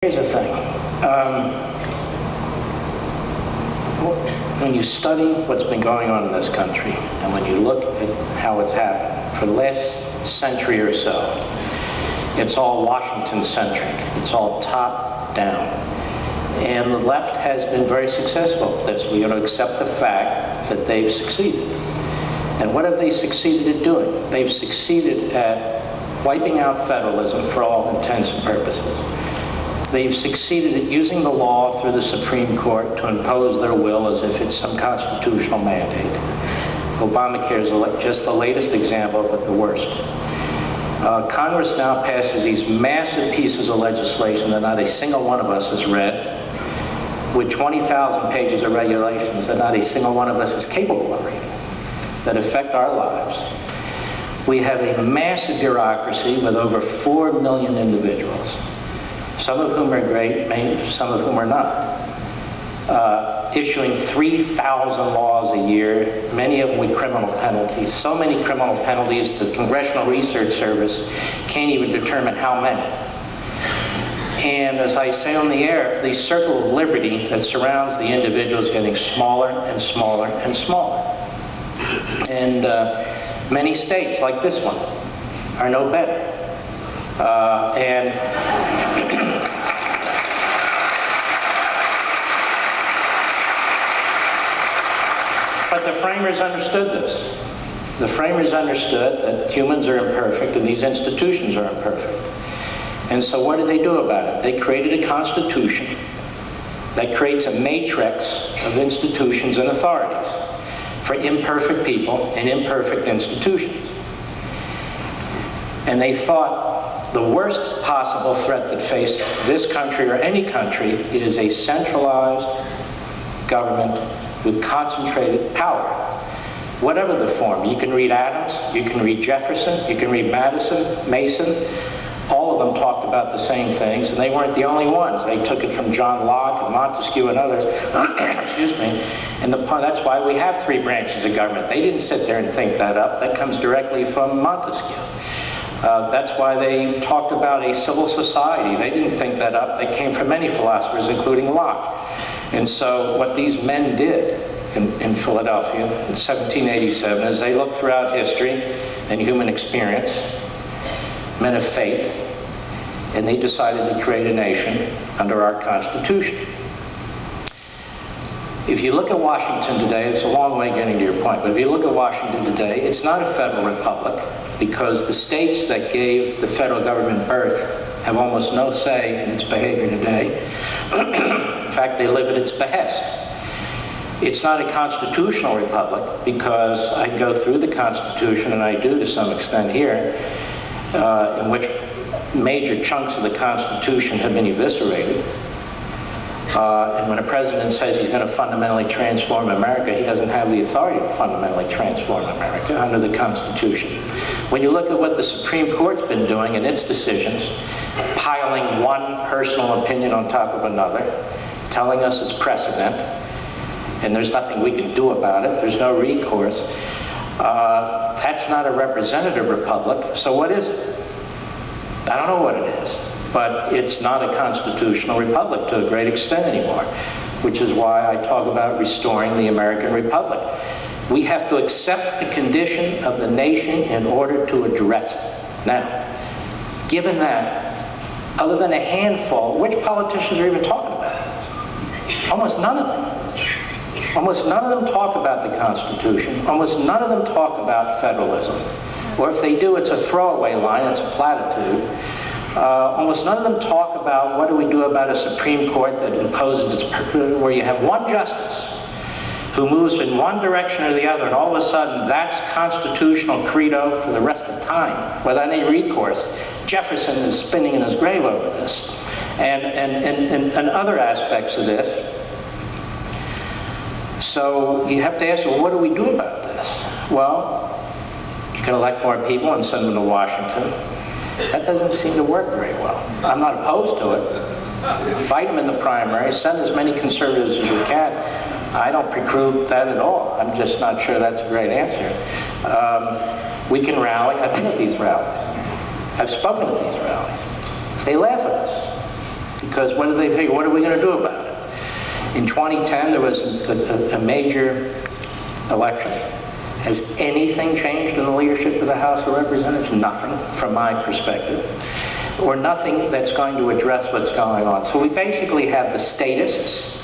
Here's the thing. When you study what's been going on in this country, and when you look at how it's happened for the last century or so, it's all Washington-centric. It's all top-down. And the left has been very successful at this. We ought to accept the fact that they've succeeded. And what have they succeeded at doing? They've succeeded at wiping out federalism for all intents and purposes. They've succeeded at using the law through the Supreme Court to impose their will as if it's some constitutional mandate. Obamacare is just the latest example, but the worst. Congress now passes these massive pieces of legislation that not a single one of us has read, with 20,000 pages of regulations that not a single one of us is capable of reading, that affect our lives. We have a massive bureaucracy with over 4 million individuals, some of whom are great, some of whom are not, issuing 3,000 laws a year, many of them with criminal penalties. So many criminal penalties, the Congressional Research Service can't even determine how many. And as I say on the air, the circle of liberty that surrounds the individual is getting smaller and smaller and smaller. And many states, like this one, are no better. But the framers understood this. The framers understood that humans are imperfect and these institutions are imperfect. And so what did they do about it? They created a constitution that creates a matrix of institutions and authorities for imperfect people and imperfect institutions. And they thought the worst possible threat that faced this country or any country is a centralized government with concentrated power, whatever the form. You can read Adams, you can read Jefferson, you can read Madison, Mason. All of them talked about the same things, and they weren't the only ones. They took it from John Locke and Montesquieu and others. Excuse me. And that's why we have 3 branches of government. They didn't sit there and think that up. That comes directly from Montesquieu. That's why they talked about a civil society. They didn't think that up. They came from many philosophers, including Locke. And so what these men did in Philadelphia in 1787 is they looked throughout history and human experience, men of faith, and they decided to create a nation under our Constitution. If you look at Washington today, it's a long way getting to your point, but if you look at Washington today, it's not a federal republic because the states that gave the federal government birth have almost no say in its behavior today. In fact, they live at its behest. It's not a constitutional republic because I go through the Constitution, and I do to some extent here, in which major chunks of the Constitution have been eviscerated. And when a president says he's going to fundamentally transform America, he doesn't have the authority to fundamentally transform America under the Constitution. When you look at what the Supreme Court's been doing in its decisions, piling one personal opinion on top of another, telling us it's precedent, and there's nothing we can do about it, there's no recourse, that's not a representative republic. So what is it? I don't know what it is. But it's not a constitutional republic to a great extent anymore, which is why I talk about restoring the American Republic. We have to accept the condition of the nation in order to address it. Now, given that, other than a handful, which politicians are even talking about it? Almost none of them. Almost none of them talk about the Constitution. Almost none of them talk about federalism. Or if they do, it's a throwaway line, it's a platitude. Almost none of them talk about what do we do about a Supreme Court that imposes where you have one justice who moves in one direction or the other, and all of a sudden that's constitutional credo for the rest of time without any recourse. Jefferson is spinning in his grave over this, and other aspects of this. So you have to ask, well, what do we do about this? Well, you can elect more people and send them to Washington. That doesn't seem to work very well. I'm not opposed to it. Fight them in the primary, send as many conservatives as you can. I don't preclude that at all. I'm just not sure that's a great answer. We can rally. I've been at these rallies. I've spoken at these rallies. They laugh at us. Because what do they figure? What are we going to do about it? In 2010, there was a major election. Has anything changed in the leadership of the House of Representatives? Nothing, from my perspective. Or nothing that's going to address what's going on. So we basically have the statists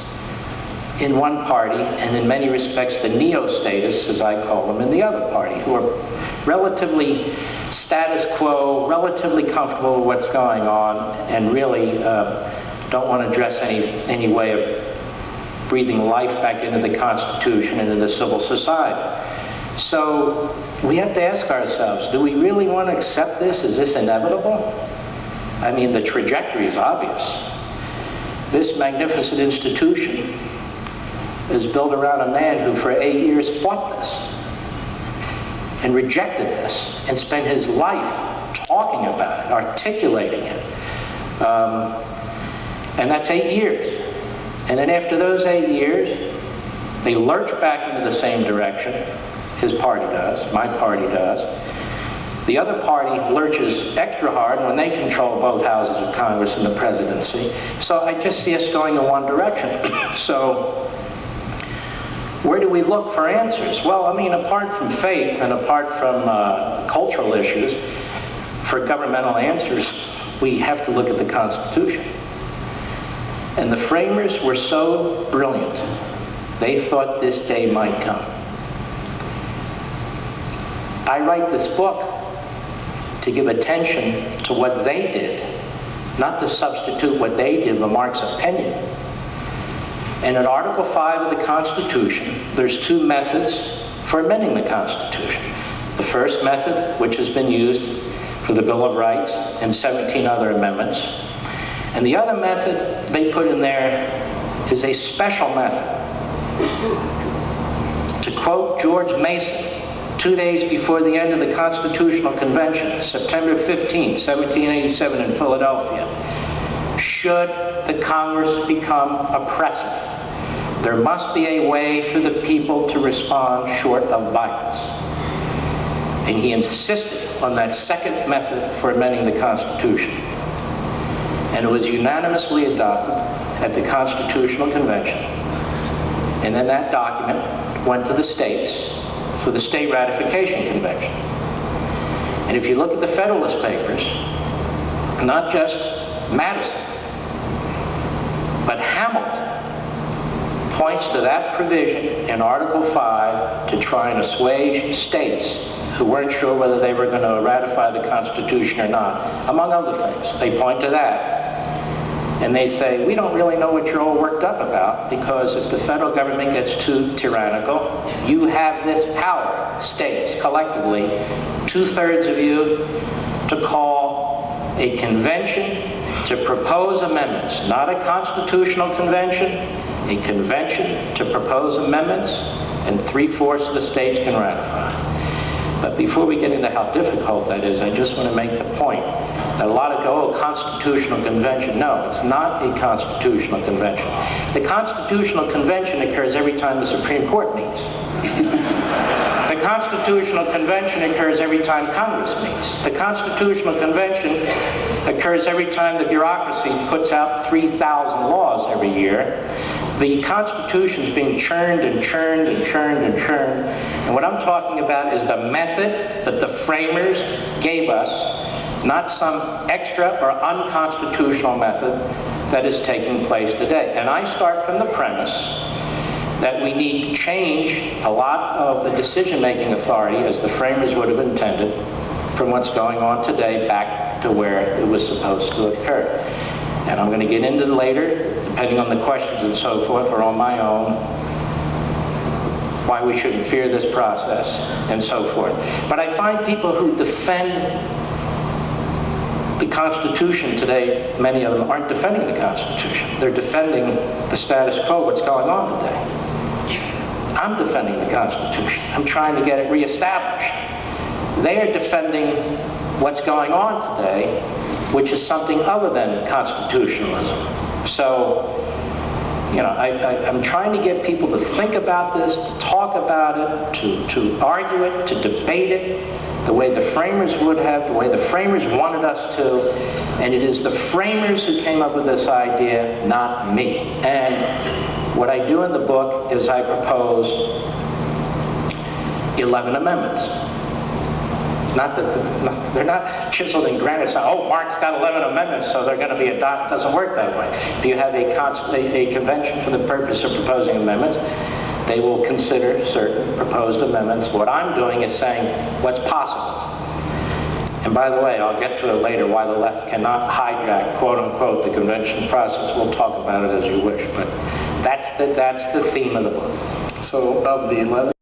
in one party, and in many respects the neo-statists, as I call them, in the other party, who are relatively status quo, relatively comfortable with what's going on, and really don't want to address any way of breathing life back into the Constitution and into civil society. So we have to ask ourselves, do we really want to accept this? Is this inevitable? I mean, the trajectory is obvious. This magnificent institution is built around a man who for 8 years fought this and rejected this and spent his life talking about it, articulating it. And that's 8 years. And then after those 8 years, they lurch back into the same direction. His party does, my party does. The other party lurches extra hard when they control both houses of Congress and the presidency. So I just see us going in one direction. So where do we look for answers? Well, I mean, apart from faith and apart from cultural issues, for governmental answers, we have to look at the Constitution. And the framers were so brilliant, they thought this day might come. I write this book to give attention to what they did, not to substitute what they did with Mark's opinion. And in Article 5 of the Constitution, there's two methods for amending the Constitution. The first method, which has been used for the Bill of Rights and 17 other amendments. And the other method they put in there is a special method. To quote George Mason, 2 days before the end of the Constitutional Convention, September 15, 1787 in Philadelphia, should the Congress become oppressive, there must be a way for the people to respond short of violence. And he insisted on that second method for amending the Constitution. And it was unanimously adopted at the Constitutional Convention. And then that document went to the states for the State Ratification Convention. And if you look at the Federalist Papers, not just Madison, but Hamilton points to that provision in Article 5 to try and assuage states who weren't sure whether they were going to ratify the Constitution or not. Among other things, they point to that. And they say, we don't really know what you're all worked up about, because if the federal government gets too tyrannical, you have this power, states, collectively, 2/3 of you, to call a convention to propose amendments, not a constitutional convention, a convention to propose amendments, and 3/4 of the states can ratify. But before we get into how difficult that is, I just want to make the point that a lot of go, oh, constitutional convention. No, it's not a constitutional convention. The Constitutional Convention occurs every time the Supreme Court meets. The Constitutional Convention occurs every time Congress meets. The Constitutional Convention occurs every time the bureaucracy puts out 3,000 laws every year. The Constitution is being churned and churned and churned and churned. And what I'm talking about is the method that the framers gave us, not some extra or unconstitutional method that is taking place today. And I start from the premise that we need to change a lot of the decision-making authority, as the framers would have intended, from what's going on today back to where it was supposed to occur. And I'm going to get into later, depending on the questions and so forth, or on my own, why we shouldn't fear this process and so forth. But I find people who defend the Constitution today, many of them aren't defending the Constitution. They're defending the status quo, what's going on today. I'm defending the Constitution. I'm trying to get it reestablished. They are defending what's going on today, which is something other than constitutionalism. So I'm trying to get people to think about this, to talk about it, to argue it, to debate it, the way the framers would have, the way the framers wanted us to, and it is the framers who came up with this idea, not me. And what I do in the book is I propose 11 amendments. They're not chiseled in granite saying, oh, Mark's got 11 amendments, so they're going to be adopted. It doesn't work that way. If you have a convention for the purpose of proposing amendments, they will consider certain proposed amendments. What I'm doing is saying what's possible. And by the way, I'll get to it later, why the left cannot hijack, quote-unquote, the convention process. We'll talk about it as you wish. But that's the theme of the book. So of the 11